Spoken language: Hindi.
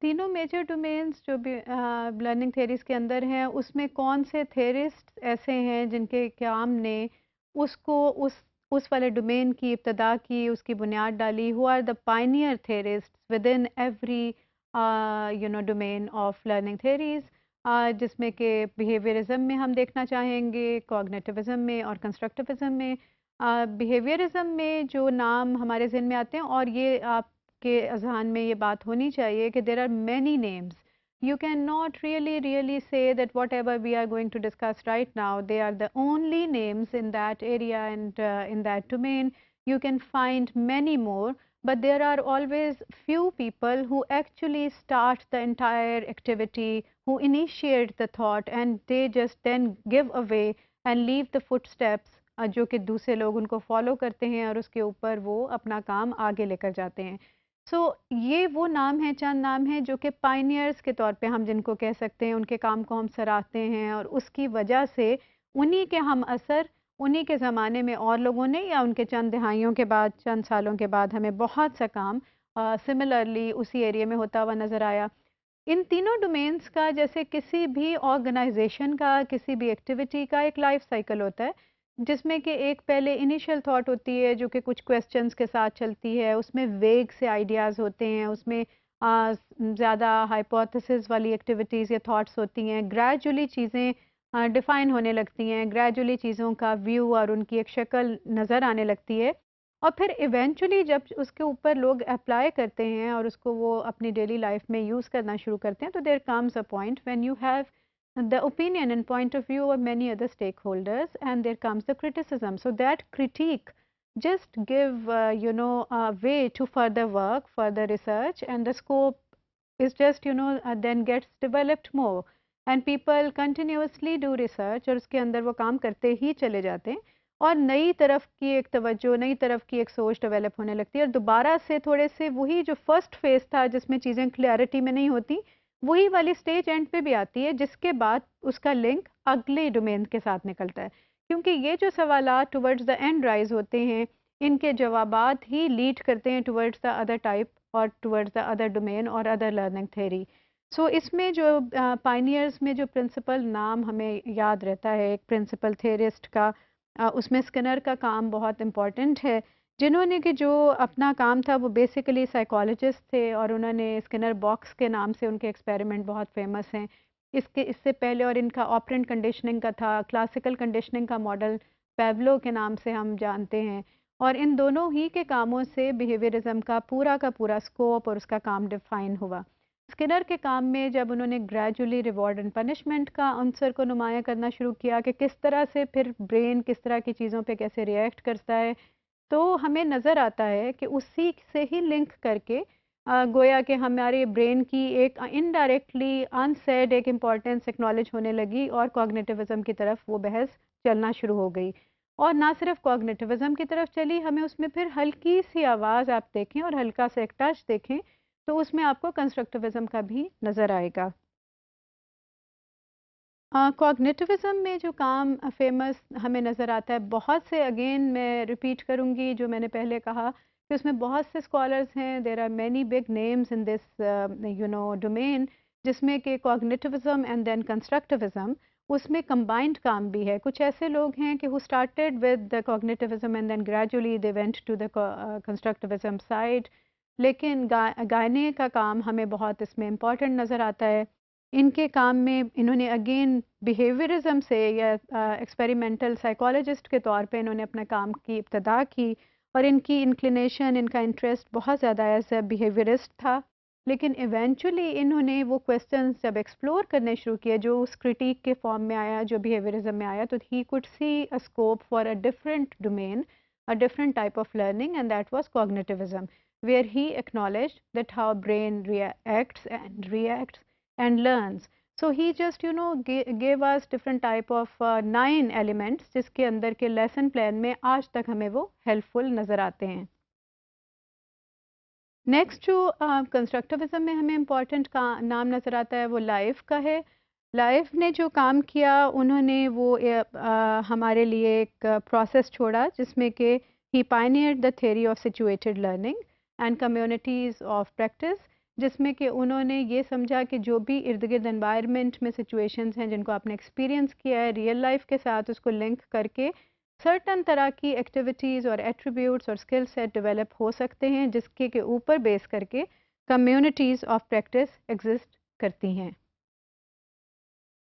तीनों मेजर डोमेन्स जो भी लर्निंग थेरीज़ के अंदर हैं, उसमें कौन से थेरिस्ट ऐसे हैं जिनके काम ने उसको उस वाले डोमेन की इब्तिदा की, उसकी बुनियाद डाली, who are the pioneer theorists within every domain of learning theories, जिसमें कि बिहेवियरिज्म में हम देखना चाहेंगे, कॉग्निटिविज्म में और कंस्ट्रक्टिविज्म में। बिहेवियरिज्म में जो नाम हमारे ज़हन में आते हैं, और ये आप के अज़हान में ये बात होनी चाहिए कि there are many names, you cannot really say that whatever we are going to discuss right now, they are the only names in that area and in that domain. You can find many more, but there are always few people who actually start the entire activity, who initiate the thought, and they just then give away and leave the footsteps, जो कि दूसरे लोग उनको फॉलो करते हैं और उसके ऊपर वो अपना काम आगे लेकर जाते हैं। ये वो नाम हैं, चंद नाम हैं जो कि पायनियर्स के तौर पे हम जिनको कह सकते हैं, उनके काम को हम सराहते हैं, और उसकी वजह से उन्हीं के हम असर, उन्हीं के ज़माने में और लोगों ने, या उनके चंद दहाइयों के बाद, चंद सालों के बाद हमें बहुत सा काम सिमिलरली उसी एरिया में होता हुआ नज़र आया। इन तीनों डोमेन्स का, जैसे किसी भी ऑर्गेनाइजेशन का, किसी भी एक्टिविटी का एक लाइफ साइकिल होता है, जिसमें कि एक पहले इनिशियल थॉट होती है जो कि कुछ क्वेश्चंस के साथ चलती है, उसमें वेग से आइडियाज़ होते हैं, उसमें ज़्यादा हाइपोथेसिस वाली एक्टिविटीज़ या थॉट्स होती हैं, ग्रेजुअली चीज़ें डिफ़ाइन होने लगती हैं, ग्रेजुअली चीज़ों का व्यू और उनकी एक शक्ल नज़र आने लगती है, और फिर इवेंचुअली जब उसके ऊपर लोग अप्लाई करते हैं और उसको वो अपनी डेली लाइफ में यूज़ करना शुरू करते हैं, तो there comes a point when you have the opinion and point of view of many other stakeholders, and there comes the criticism. So that critique just give a way to further work, further research, and the scope is just then gets developed more, and people continuously do research, और उसके अंदर वो काम करते ही चले जाते हैं, और नई तरफ की एक तवज्जो, नई तरफ की एक सोच डेवलप होने लगती है, और दोबारा से थोड़े से वही जो फर्स्ट फेज था जिसमें चीज़ें क्लैरिटी में नहीं होती, वही वाली स्टेज एंड पे भी आती है, जिसके बाद उसका लिंक अगले डोमेन के साथ निकलता है, क्योंकि ये जो सवालात टुवर्ड्स द एंड राइज होते हैं, इनके जवाबात ही लीड करते हैं टुवर्ड्स द अदर टाइप और टुवर्ड्स द अदर डोमेन और अदर लर्निंग थ्योरी। इसमें जो पायनियर्स में जो प्रिंसिपल नाम हमें याद रहता है एक प्रिंसिपल थेरिस्ट का, उसमें स्किनर का काम बहुत इम्पोर्टेंट है, जिन्होंने कि जो अपना काम था वो बेसिकली साइकोलॉजिस्ट थे, और उन्होंने स्किनर बॉक्स के नाम से उनके एक्सपेरिमेंट बहुत फेमस हैं। इससे पहले और इनका ऑपरेंट कंडीशनिंग का था, क्लासिकल कंडीशनिंग का मॉडल पेवलो के नाम से हम जानते हैं, और इन दोनों ही के कामों से बिहेवियरिज्म का पूरा स्कोप और उसका काम डिफाइन हुआ। स्किनर के काम में जब उन्होंने ग्रेजुअली रिवॉर्ड एंड पनिशमेंट का आंसर को नुमाया करना शुरू किया कि किस तरह से फिर ब्रेन किस तरह की चीज़ों पे कैसे रिएक्ट करता है, तो हमें नज़र आता है कि उसी से ही लिंक करके गोया कि हमारे ब्रेन की एक इनडायरेक्टली अनसेड एक इम्पॉर्टेंस एक्नॉलेज होने लगी, और कॉग्निटिविज्म की तरफ वो बहस चलना शुरू हो गई, और ना सिर्फ कॉग्निटिविज्म की तरफ चली, हमें उसमें फिर हल्की सी आवाज़ आप देखें और हल्का सा एक टच देखें, तो उसमें आपको कंस्ट्रक्टिविज्म का भी नज़र आएगा। कॉग्निटिविज्म में जो काम फेमस हमें नज़र आता है, बहुत से, अगेन मैं रिपीट करूँगी जो मैंने पहले कहा, कि उसमें बहुत से स्कॉलर्स हैं, there are many big names in this domain, जिसमें कि कॉग्निटिविज्म एंड देन कंस्ट्रक्टिविज्म, उसमें कंबाइंड काम भी है। कुछ ऐसे लोग हैं कि who started with the cognitivism and then gradually they went to the constructivism side, लेकिन गायने का काम हमें बहुत इसमें इम्पॉर्टेंट नज़र आता है। इनके काम में इन्होंने अगेन बिहेवियरिज्म से, या एक्सपेरिमेंटल साइकोलॉजिस्ट के तौर पे इन्होंने अपने काम की इब्तदा की, और इनकी इंक्लिनेशन, इनका इंटरेस्ट बहुत ज़्यादा एज ए बिहेवियरिस्ट था, लेकिन इवेंचुअली इन्होंने वो क्वेश्चंस जब एक्सप्लोर करने शुरू किए, जो उस क्रिटिक के फॉर्म में आया, जो बिहेवियरिज्म में आया, तो he could see a scope for a different domain, a different type of learning, and that was cognitivism, where he acknowledged that how brain reacts and learns. So he just gave us different type of 9 elements, जिसके अंदर के lesson plan में आज तक हमें वो helpful नज़र आते हैं। नेक्स्ट जो कंस्ट्रक्टिविज्म में हमें इम्पॉर्टेंट का नाम नज़र आता है, वो लाइफ का है। लाइफ ने जो काम किया, उन्होंने वो हमारे लिए एक प्रोसेस छोड़ा, जिसमें कि he pioneered the theory of situated learning and communities of practice, जिसमें कि उन्होंने ये समझा कि जो भी इर्द-गिर्द एनवायरनमेंट में सिचुएशंस हैं जिनको आपने एक्सपीरियंस किया है रियल लाइफ के साथ, उसको लिंक करके सर्टेन तरह की एक्टिविटीज़ और एट्रीब्यूट्स और स्किल सेट डेवलप हो सकते हैं, जिसके के ऊपर बेस करके कम्युनिटीज़ ऑफ प्रैक्टिस एग्जिस्ट करती हैं।